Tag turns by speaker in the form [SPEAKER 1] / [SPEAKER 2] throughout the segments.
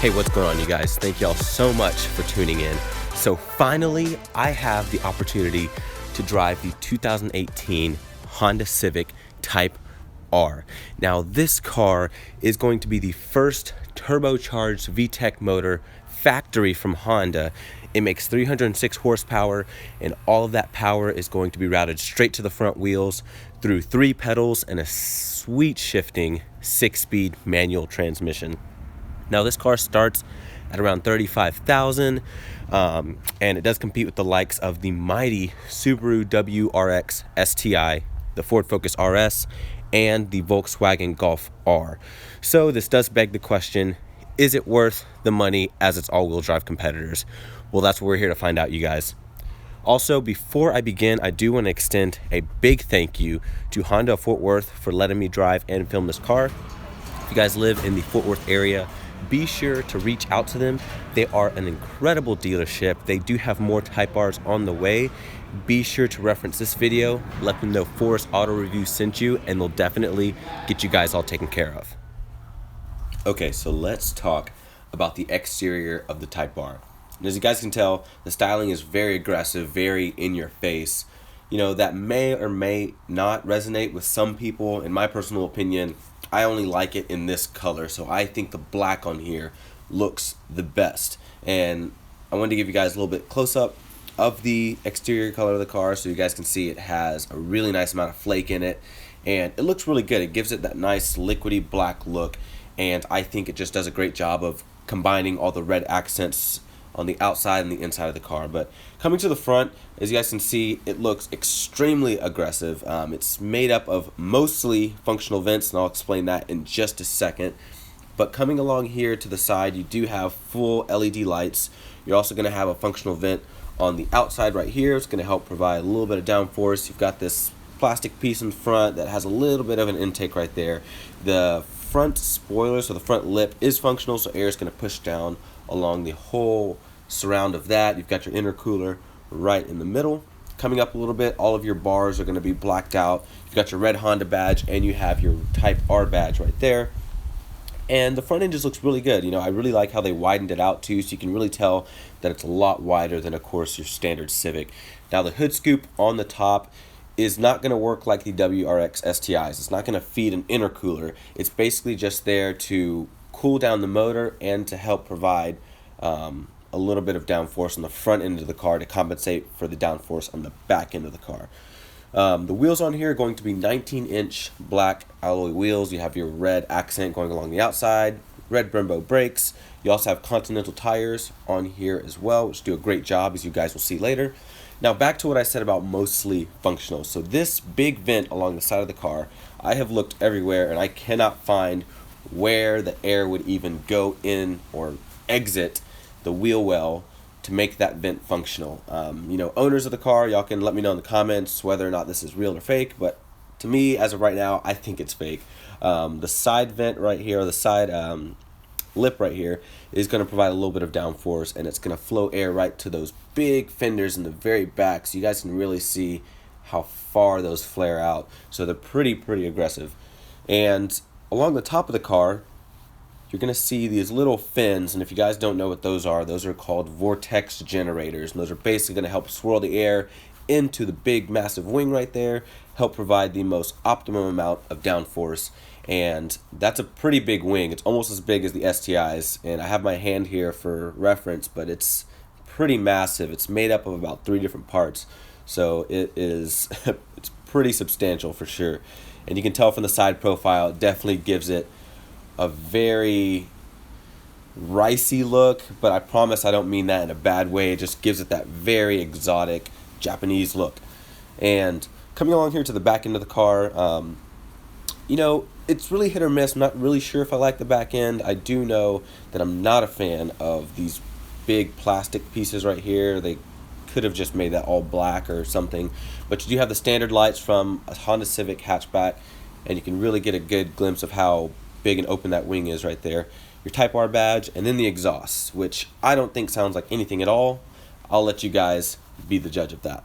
[SPEAKER 1] Hey, what's going on, you guys? Thank y'all so much for tuning in. So finally, I have the opportunity to drive the 2018 Honda Civic Type R. Now, this car is going to be the first turbocharged VTEC motor factory from Honda. It makes 306 horsepower, and all of that power is going to be routed straight to the front wheels through 3 pedals and a sweet shifting 6-speed manual transmission. Now, this car starts at around $35,000, and it does compete with the likes of the mighty Subaru WRX STI, the Ford Focus RS, and the Volkswagen Golf R. So this does beg the question, is it worth the money as its all-wheel drive competitors? Well, that's what we're here to find out, you guys. Also, before I begin, I do want to extend a big thank you to Honda of Fort Worth for letting me drive and film this car. If you guys live in the Fort Worth area, be sure to reach out to them. They are an incredible dealership. They do have more Type Rs on the way. Be sure to reference this video, let them know Forest Auto Review sent you, and they'll definitely get you guys all taken care of. Okay, so let's talk about the exterior of the Type R. And as you guys can tell, the styling is very aggressive, very in your face. You know, that may or may not resonate with some people. In my personal opinion, I only like it in this color, so I think the black on here looks the best. And I wanted to give you guys a little bit close up of the exterior color of the car so you guys can see it has a really nice amount of flake in it, and it looks really good. It gives it that nice liquidy black look, and I think it just does a great job of combining all the red accents on the outside and the inside of the car. But coming to the front, as you guys can see, it looks extremely aggressive. It's made up of mostly functional vents, and I'll explain that in just a second. But coming along here to the side, you do have full LED lights. You're also going to have a functional vent on the outside right here. It's going to help provide a little bit of downforce. You've got this plastic piece in front that has a little bit of an intake right there. The front spoiler, so the front lip, is functional, so air is going to push down along the whole surround of that. You've got your intercooler right in the middle. Coming up a little bit, all of your bars are going to be blacked out. You've got your red Honda badge, and you have your Type R badge right there. And the front end just looks really good. You know, I really like how they widened it out too, so you can really tell that it's a lot wider than, of course, your standard Civic. Now, the hood scoop on the top is not going to work like the WRX STIs. It's not going to feed an intercooler. It's basically just there to cool down the motor and to help provide a little bit of downforce on the front end of the car to compensate for the downforce on the back end of the car. The wheels on here are going to be 19-inch black alloy wheels. You have your red accent going along the outside, red Brembo brakes. You also have Continental tires on here as well, which do a great job, as you guys will see later. Now, back to what I said about mostly functional. So this big vent along the side of the car, I have looked everywhere, and I cannot find where the air would even go in or exit the wheel well to make that vent functional. You know, owners of the car, y'all can let me know in the comments whether or not this is real or fake, but to me, as of right now, I think it's fake. The side vent right here, or the side lip right here, is going to provide a little bit of downforce, and it's going to flow air right to those big fenders in the very back, so you guys can really see how far those flare out. So they're pretty aggressive. And along the top of the car, you're going to see these little fins, and if you guys don't know what those are called vortex generators, and those are basically going to help swirl the air into the big massive wing right there, help provide the most optimum amount of downforce. And that's a pretty big wing. It's almost as big as the STIs, and I have my hand here for reference, but it's pretty massive. It's made up of about 3 different parts, so it is it's pretty substantial for sure. And you can tell from the side profile, it definitely gives it a very ricey look, but I promise I don't mean that in a bad way. It just gives it that very exotic Japanese look. And coming along here to the back end of the car, you know, it's really hit or miss. I'm not really sure if I like the back end. I do know that I'm not a fan of these big plastic pieces right here. They could have just made that all black or something, but you do have the standard lights from a Honda Civic hatchback, and you can really get a good glimpse of how big and open that wing is right there. Your Type R badge, and then the exhaust, which I don't think sounds like anything at all. I'll let you guys be the judge of that.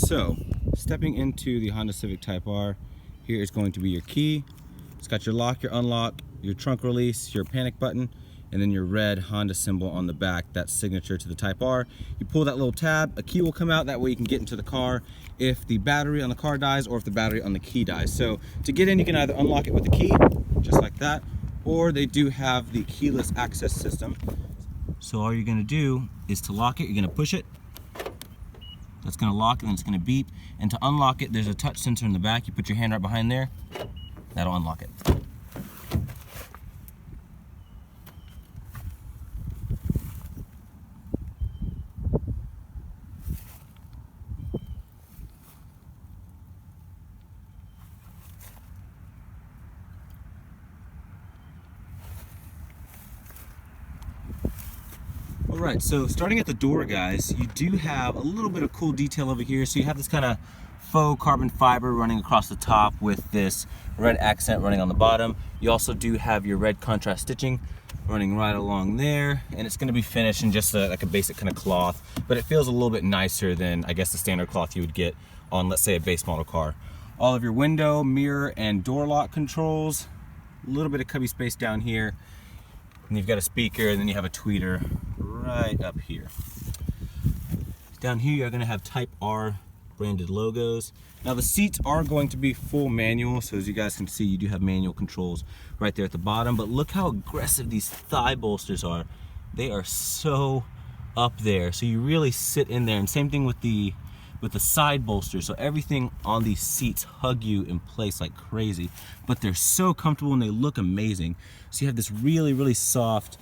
[SPEAKER 2] so stepping into the Honda Civic Type R, here is going to be your key. It's got your lock, your unlock, your trunk release, your panic button, and then your red Honda symbol on the back, that's signature to the Type R. You pull that little tab, a key will come out, that way you can get into the car if the battery on the car dies or if the battery on the key dies. So to get in, you can either unlock it with the key, just like that, or they do have the keyless access system. So all you're gonna do is to lock it, you're gonna push it. That's gonna lock and then it's gonna beep. And to unlock it, there's a touch sensor in the back. You put your hand right behind there, that'll unlock it. Alright, so starting at the door, guys, you do have a little bit of cool detail over here. So you have this kind of faux carbon fiber running across the top with this red accent running on the bottom. You also do have your red contrast stitching running right along there, and it's going to be finished in just like a basic kind of cloth, but it feels a little bit nicer than, I guess, the standard cloth you would get on, let's say, a base model car. All of your window, mirror, and door lock controls. A little bit of cubby space down here. And you've got a speaker, and then you have a tweeter right up here. Down here, you're going to have Type R branded logos. Now the seats are going to be full manual, so as you guys can see, you do have manual controls right there at the bottom, but look how aggressive these thigh bolsters are. They are so up there, so you really sit in there. And same thing with the side bolsters, so everything on these seats hug you in place like crazy, but they're so comfortable and they look amazing. So you have this really, really soft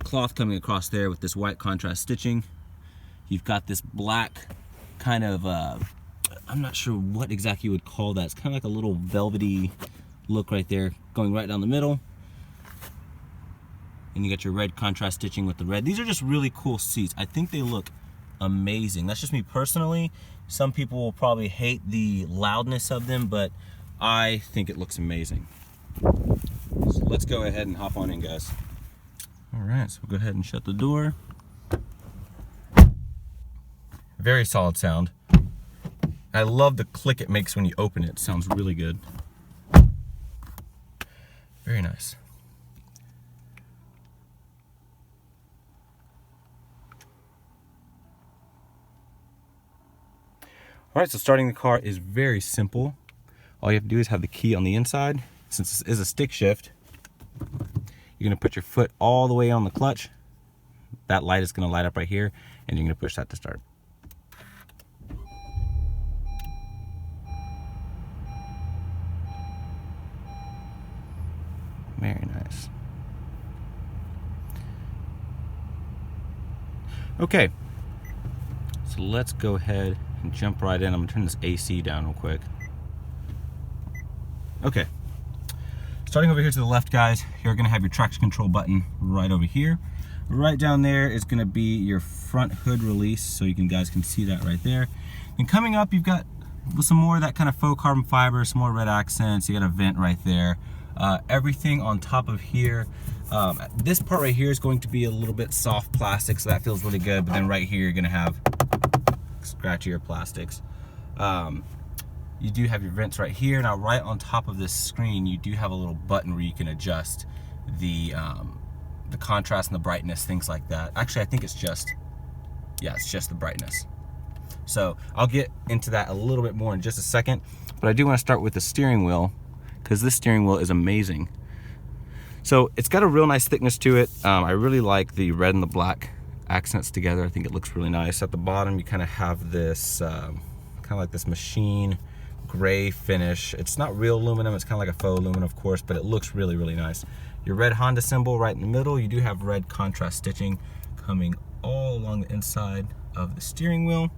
[SPEAKER 2] cloth coming across there with this white contrast stitching. You've got this black kind of, I'm not sure what exactly you would call that. It's kind of like a little velvety look right there, going right down the middle. And you got your red contrast stitching with the red. These are just really cool seats. I think they look amazing. That's just me personally. Some people will probably hate the loudness of them, but I think it looks amazing. So let's go ahead and hop on in, guys. All right, so we'll go ahead and shut the door. Very solid sound. I love the click it makes when you open it. It sounds really good. Very nice. All right, so starting the car is very simple. All you have to do is have the key on the inside. Since this is a stick shift, you're gonna put your foot all the way on the clutch. That light is gonna light up right here, and you're gonna push that to start. Very nice. Okay, so let's go ahead and jump right in. I'm gonna turn this AC down real quick. Okay, starting over here to the left, guys, you're gonna have your traction control button right over here. Right down there is gonna be your front hood release, so you guys can see that right there. And coming up, you've got some more of that kind of faux carbon fiber, some more red accents. You got a vent right there. Everything on top of here. This part right here is going to be a little bit soft plastic, so that feels really good. But then right here, you're gonna have scratchier plastics. You do have your vents right here. Now, right on top of this screen, you do have a little button where you can adjust the contrast and the brightness, things like that. Actually, I think it's just the brightness. So I'll get into that a little bit more in just a second, but I do want to start with the steering wheel, because this steering wheel is amazing. So it's got a real nice thickness to it. I really like the red and the black accents together. I think it looks really nice. At the bottom, you kind of have this kind of like this machine gray finish. It's not real aluminum, it's kind of like a faux aluminum, of course, but it looks really, really nice. Your red Honda symbol right in the middle. You do have red contrast stitching coming all along the inside of the steering wheel.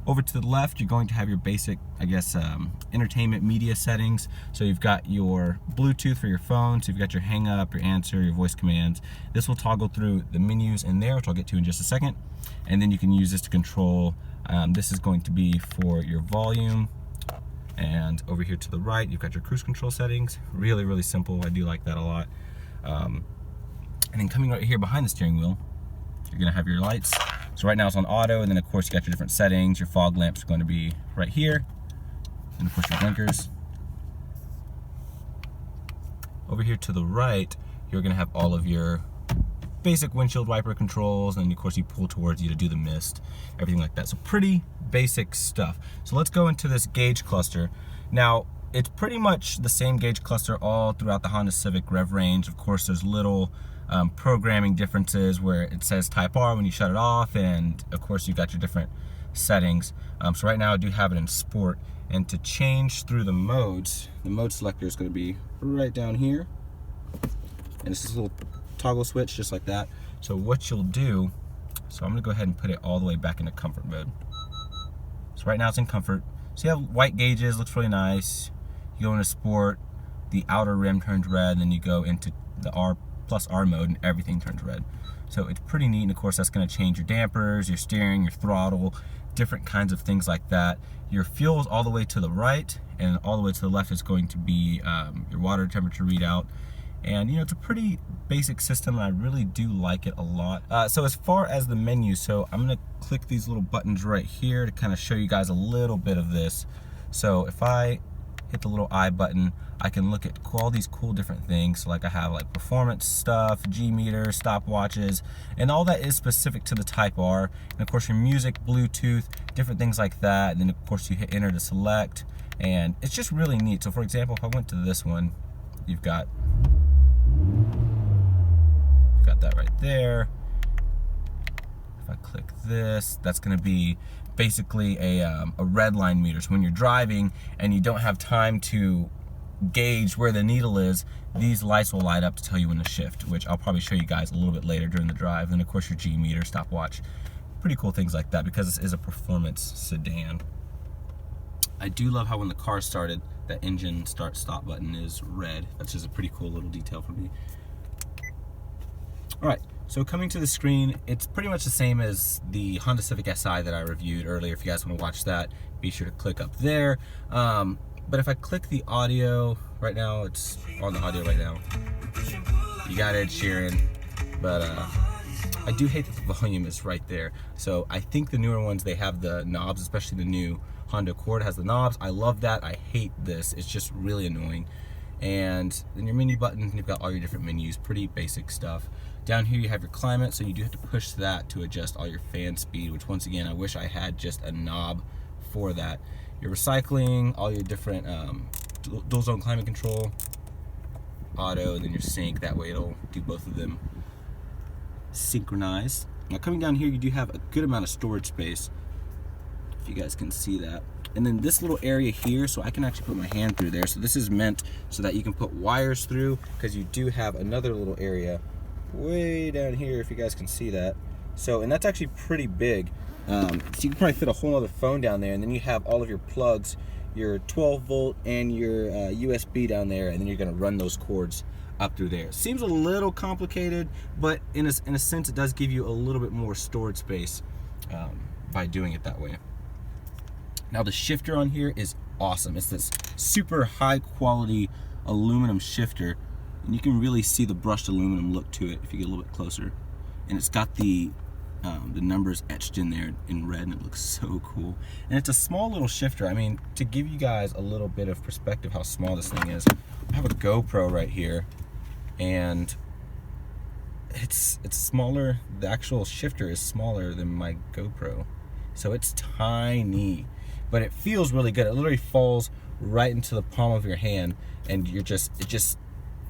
[SPEAKER 2] Over to the left, you're going to have your basic, I guess, entertainment media settings. So you've got your Bluetooth for your phone, so you've got your hang up, your answer, your voice commands. This will toggle through the menus in there, which I'll get to in just a second. And then you can use this to control, this is going to be for your volume. And over here to the right, you've got your cruise control settings. Really, really simple. I do like that a lot. And then coming right here behind the steering wheel, you're gonna have your lights. So right now it's on auto, and then of course you got your different settings. Your fog lamps are going to be right here, and of course your blinkers. Over here to the right, you're going to have all of your basic windshield wiper controls, and of course you pull towards you to do the mist, everything like that. So pretty basic stuff. So let's go into this gauge cluster. Now, it's pretty much the same gauge cluster all throughout the Honda Civic rev range. Of course, there's little programming differences where it says Type R when you shut it off, and of course you've got your different settings. So right now I do have it in Sport, and to change through the modes, the mode selector is going to be right down here, and it's this little toggle switch just like that. So what you'll do, so I'm going to go ahead and put it all the way back into comfort mode. So right now it's in comfort. So you have white gauges, looks really nice. You go into Sport, the outer rim turns red, and then you go into the R plus R mode and everything turns red. So it's pretty neat, and of course that's going to change your dampers, your steering, your throttle, different kinds of things like that. Your fuel is all the way to the right, and all the way to the left is going to be your water temperature readout. And you know, it's a pretty basic system, and I really do like it a lot. So as far as the menu, so I'm gonna click these little buttons right here to kind of show you guys a little bit of this. So if I hit the little I button, I can look at all these cool different things. So like I have like performance stuff, G meter, stopwatches, and all that is specific to the Type R. And of course your music, Bluetooth, different things like that. And then of course you hit enter to select, and it's just really neat. So for example, if I went to this one, you've got that right there. If I click this, that's going to be basically a red line meter. So when you're driving and you don't have time to gauge where the needle is, these lights will light up to tell you when to shift, which I'll probably show you guys a little bit later during the drive. And of course your G meter, stopwatch, pretty cool things like that, because this is a performance sedan. I do love how when the car started, that engine start stop button is red. That's just a pretty cool little detail for me. All right, so coming to the screen, it's pretty much the same as the Honda Civic Si that I reviewed earlier. If you guys want to watch that, be sure to click up there. But if I click the audio, right now it's on the audio right now. You got Ed Sheeran, but I do hate that the volume is right there. So I think the newer ones, they have the knobs, especially the new Honda Accord has the knobs. I love that. I hate this. It's just really annoying. And then your menu button, you've got all your different menus, pretty basic stuff. Down here you have your climate, so you do have to push that to adjust all your fan speed, which once again, I wish I had just a knob for that. Your recycling, all your different dual zone climate control, auto, and then your sync. That way it'll do both of them synchronized. Now coming down here, you do have a good amount of storage space, if you guys can see that. And then this little area here, so I can actually put my hand through there. So this is meant so that you can put wires through, because you do have another little area way down here, if you guys can see that. So, and that's actually pretty big. So you can probably fit a whole other phone down there, and then you have all of your plugs, your 12 volt and your USB down there, and then you're gonna run those cords up through there. Seems a little complicated, but in a sense it does give you a little bit more storage space by doing it that way. Now the shifter on here is awesome. It's this super high quality aluminum shifter, and you can really see the brushed aluminum look to it if you get a little bit closer. And it's got the numbers etched in there in red, and it looks so cool. And it's a small little shifter. I mean, to give you guys a little bit of perspective how small this thing is, I have a GoPro right here, and it's smaller. The actual shifter is smaller than my GoPro, so it's tiny, but it feels really good. It literally falls right into the palm of your hand, and it just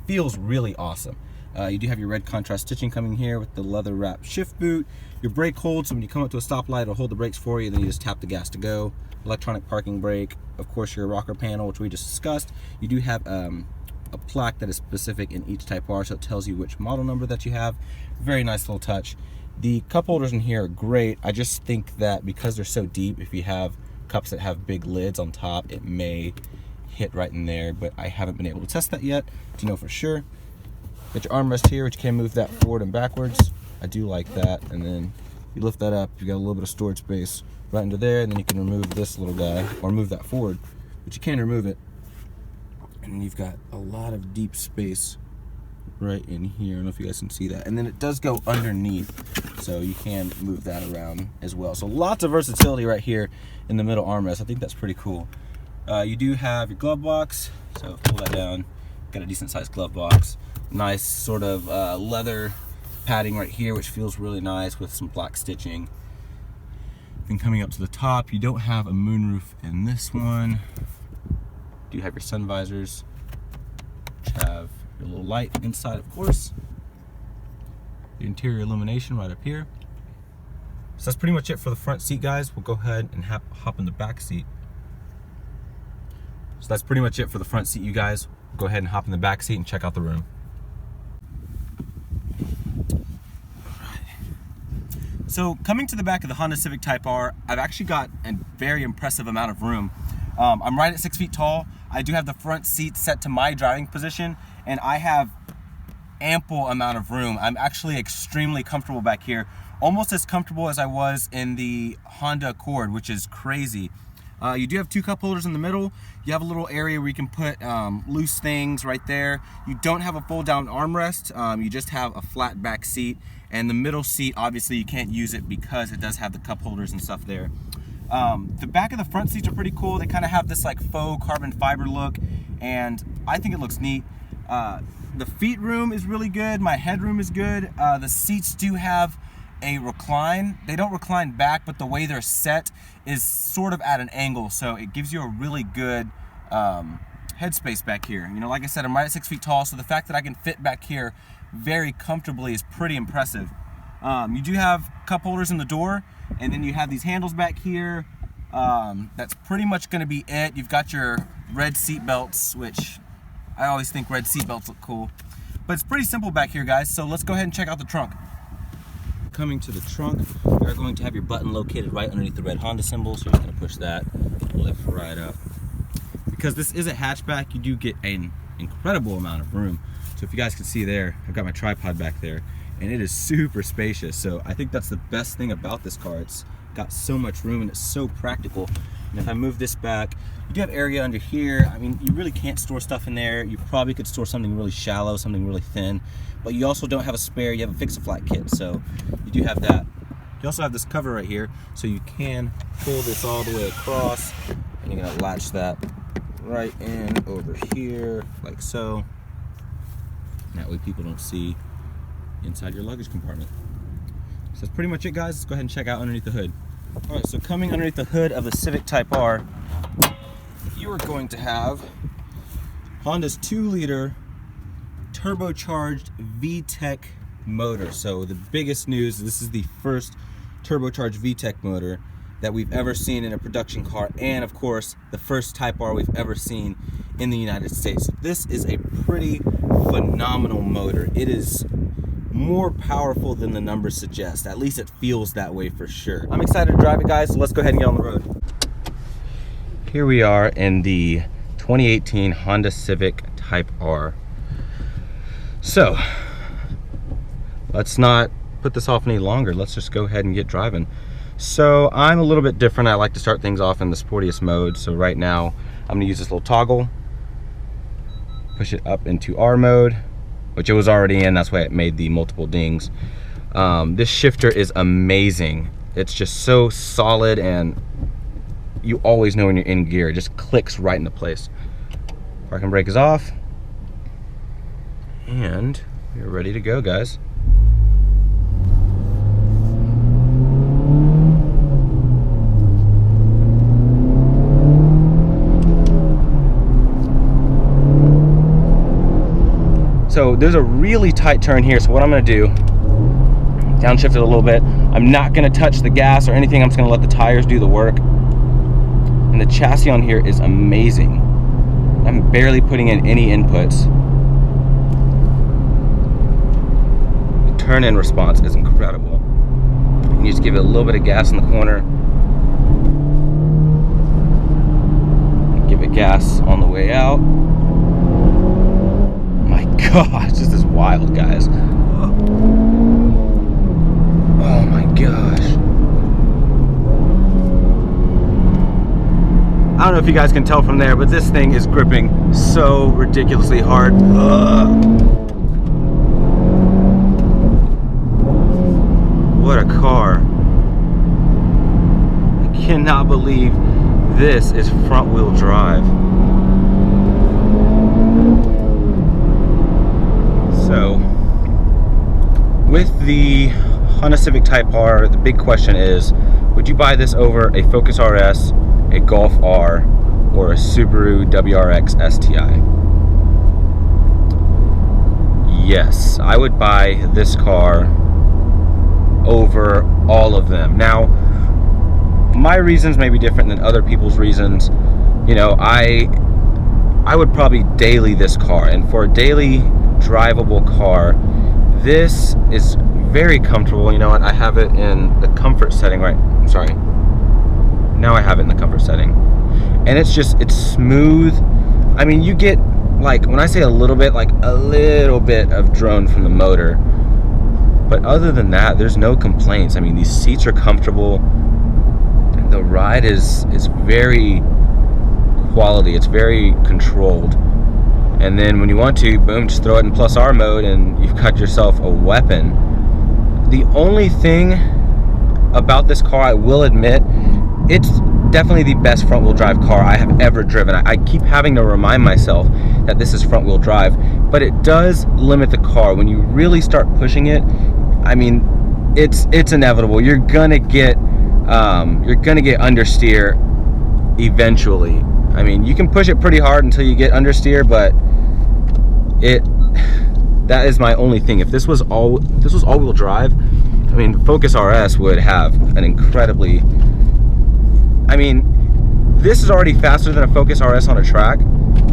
[SPEAKER 2] feels really awesome. You do have your red contrast stitching coming here with the leather wrap shift boot. Your brake hold, so when you come up to a stoplight, it'll hold the brakes for you, then you just tap the gas to go. Electronic parking brake. Of course, your rocker panel, which we just discussed. You do have a plaque that is specific in each Type R, so it tells you which model number that you have. Very nice little touch. The cup holders in here are great. I just think that because they're so deep, if you have cups that have big lids on top, it may hit right in there, but I haven't been able to test that yet to know for sure. Got your armrest here, which you can move that forward and backwards. I do like that. And then you lift that up, you got a little bit of storage space right into there, and then you can remove this little guy, or move that forward, but you can remove it. And you've got a lot of deep space right in here. I don't know if you guys can see that. And then it does go underneath, so you can move that around as well. So lots of versatility right here in the middle armrest. I think that's pretty cool. You do have your glove box, so pull that down. Got a decent sized glove box. Nice sort of leather padding right here, which feels really nice with some black stitching. Then coming up to the top, you don't have a moonroof in this one. You do have your sun visors, which have your little light inside, of course. The interior illumination right up here. So that's pretty much it for the front seat, guys. We'll go ahead and hop in the back seat. So that's pretty much it for the front seat, you guys. Go ahead and hop in the back seat and check out the room. So coming to the back of the Honda Civic Type R, I've actually got a very impressive amount of room. I'm right at 6 feet tall. I do have the front seat set to my driving position, and I have ample amount of room. I'm actually extremely comfortable back here, almost as comfortable as I was in the Honda Accord, which is crazy. You do have two cup holders in the middle. You have a little area where you can put loose things right there. You don't have a fold down armrest. You just have a flat back seat. And the middle seat, obviously you can't use it because it does have the cup holders and stuff there. The back of the front seats are pretty cool. They kind of have this like faux carbon fiber look, and I think it looks neat. The feet room is really good. My headroom is good. The seats do have a recline. They don't recline back, but the way they're set is sort of at an angle, so it gives you a really good headspace back here. You know, like I said, I'm right at 6 feet tall, so the fact that I can fit back here very comfortably is pretty impressive. You do have cup holders in the door, and then you have these handles back here. That's pretty much going to be it. You've got your red seat belts, which I always think red seat belts look cool, but it's pretty simple back here, guys. So let's go ahead and check out the trunk. Coming to the trunk, you're going to have your button located right underneath the red Honda symbol, so you're just going to push that, lift right up. Because this is a hatchback, you do get an incredible amount of room. So if you guys can see there, I've got my tripod back there, and it is super spacious. So I think that's the best thing about this car. It's got so much room and it's so practical. And if I move this back, you do have area under here. I mean, you really can't store stuff in there. You probably could store something really shallow, something really thin, but you also don't have a spare. You have a fix-a-flat kit, so you do have that. You also have this cover right here, so you can pull this all the way across, and you're gonna latch that right in over here, like so. That way people don't see inside your luggage compartment. So that's pretty much it, guys. Let's go ahead and check out underneath the hood. All right, so coming underneath the hood of the Civic Type R, you are going to have Honda's 2-liter turbocharged VTEC motor. So the biggest news, this is the first turbocharged VTEC motor that we've ever seen in a production car, and of course the first Type R we've ever seen in the United States. So this is a pretty phenomenal motor. It is more powerful than the numbers suggest. At least it feels that way for sure. I'm excited to drive it, guys, so let's go ahead and get on the road. Here we are in the 2018 Honda Civic Type R. So let's not put this off any longer. Let's just go ahead and get driving. So I'm a little bit different. I like to start things off in the sportiest mode. So right now I'm gonna use this little toggle, push it up into R mode, which it was already in, that's why it made the multiple dings. This shifter is amazing. It's just so solid, and you always know when you're in gear. It just clicks right into place. Parking brake is off, and we're ready to go, guys. So there's a really tight turn here, so what I'm gonna do, downshift it a little bit. I'm not gonna touch the gas or anything. I'm just gonna let the tires do the work. And the chassis on here is amazing. I'm barely putting in any inputs. The turn-in response is incredible. And you just give it a little bit of gas in the corner. Give it gas on the way out. Gosh, this is wild, guys. Oh my gosh. I don't know if you guys can tell from there, but this thing is gripping so ridiculously hard. car. I cannot believe this is front wheel drive. So, with the Honda Civic Type R, the big question is, would you buy this over a Focus RS, a Golf R, or a Subaru WRX STI? Yes, I would buy this car over all of them. Now, my reasons may be different than other people's reasons. You know, I would probably daily this car, and for a daily drivable car, this is very comfortable. You know what, I have it in the comfort setting, right? Sorry. Now I have it in the comfort setting. And it's smooth. I mean, you get, like, when I say a little bit, like a little bit of drone from the motor. But other than that, there's no complaints. I mean, these seats are comfortable. The ride is very quality. It's very controlled. And then when you want to, boom, just throw it in plus R mode and you've got yourself a weapon. The only thing about this car, I will admit, it's definitely the best front wheel drive car I have ever driven. I keep having to remind myself that this is front wheel drive, but it does limit the car. When you really start pushing it, I mean, it's inevitable. You're gonna get understeer eventually. I mean, you can push it pretty hard until you get understeer, but that is my only thing. If this was all-wheel drive, I mean, Focus RS would have an incredibly, I mean, this is already faster than a Focus RS on a track.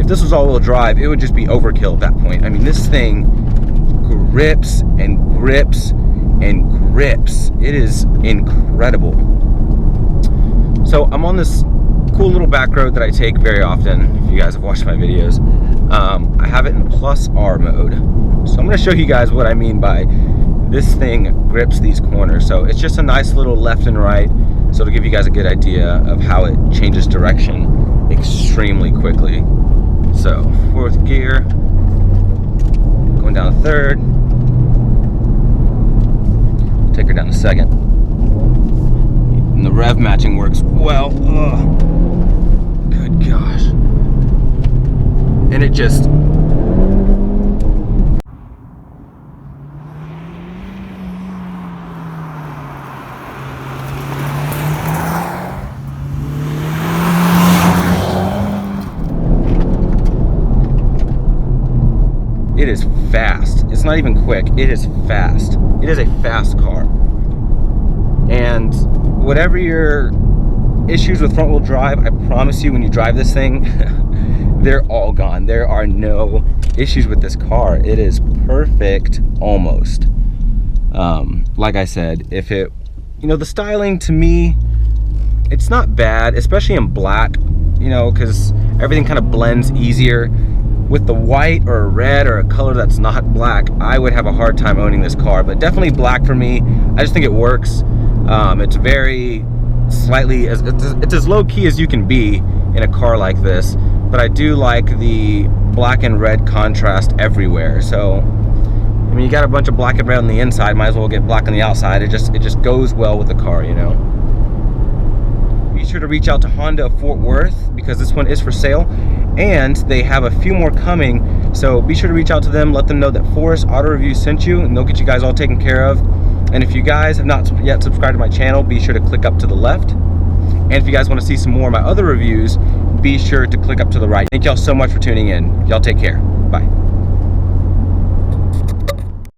[SPEAKER 2] If this was all-wheel drive, it would just be overkill at that point. I mean, this thing grips and grips and grips. It is incredible. So I'm on this cool little back road that I take very often, if you guys have watched my videos. I have it in plus R mode. So I'm gonna show you guys what I mean by this thing grips these corners. So it's just a nice little left and right, so to give you guys a good idea of how it changes direction extremely quickly. So 4th gear, going down to 3rd, take her down to 2nd. And the rev matching works well. Ugh. Good gosh. And it just, it is fast. It's not even quick, it is fast. It is a fast car. And whatever your issues with front wheel drive, I promise you when you drive this thing, they're all gone. There are no issues with this car. It is perfect, almost. Like I said, if it, you know, the styling to me, it's not bad, especially in black, you know, because everything kind of blends easier. With the white or a red or a color that's not black, I would have a hard time owning this car, but definitely black for me. I just think it works. It's very slightly, it's as low key as you can be in a car like this, but I do like the black and red contrast everywhere. So, I mean, you got a bunch of black and red on the inside, might as well get black on the outside. It just goes well with the car, you know. Be sure to reach out to Honda of Fort Worth because this one is for sale, and they have a few more coming. So be sure to reach out to them, let them know that Forest Auto Review sent you, and they'll get you guys all taken care of. And if you guys have not yet subscribed to my channel, be sure to click up to the left. And if you guys want to see some more of my other reviews, be sure to click up to the right. Thank y'all so much for tuning in. Y'all take care. Bye.